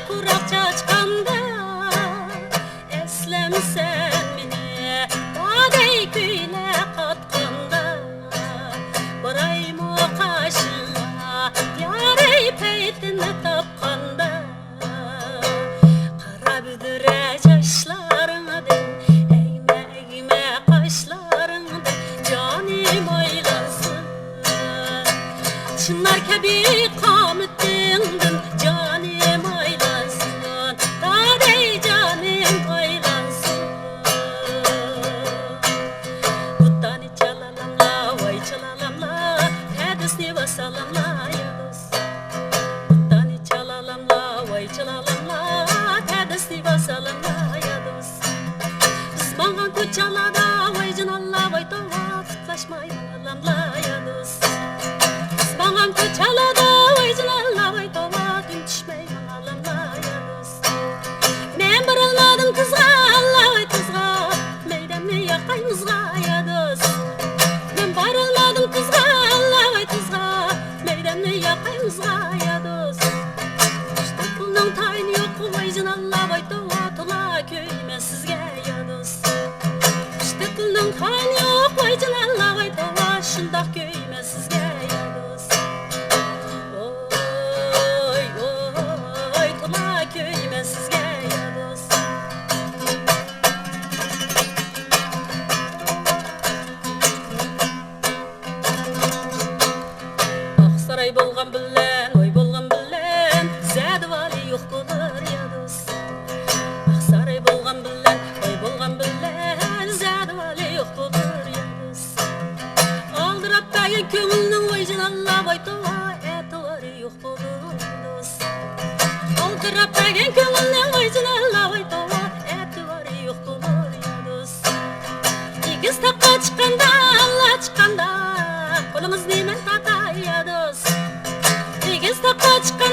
kurak çaçkanda eslemsen meni badey küyle katkanda baraymo kaşığa yarey peytini tapkanda kara büdüre yaşlarınadın eğme kaşlarınadın canim oylansın çınlar kebi kametindin canim oylansın dadey canim oylansın kuttani çalalamla vay çalalamla hedisni vasalamla yados kuttani çalalamla vay çalalamla hedisni vasalamla yados kısmangan kucalada vay canalla vay tova tutlaşmayın alamla yados kısmangan kucalada vay canalla vay tova gün düşmeyin alamla yados men baralmadım kızga Allah vay kızga meydanni yakayımızga yados men baralmadım kızga Allah vay kızga meydanni yakayımızga yados işte pulun tayini yok vay canalla vay tova tola köyme sizge yados işte pulun tayini yok vay canalla vay tova şundak köyme sizge yados oy oy tola köyme sizge yados Aksaray bolgan bilen, oy bolgan bilen zadi vali yok bulur yados Aksaray bolgan bilen, oy bolgan bilen zadi vali yok bulur yados Aldırap bagen köngülnün oy canalla vay tova etivari yok bulur yados Aldırap bagen köngülnün oy canalla vay tova etivari yok bulur yados İgiz takka çıkanda Allah çıkanda kolumuz nemen tata yados İgiz takka çıkanda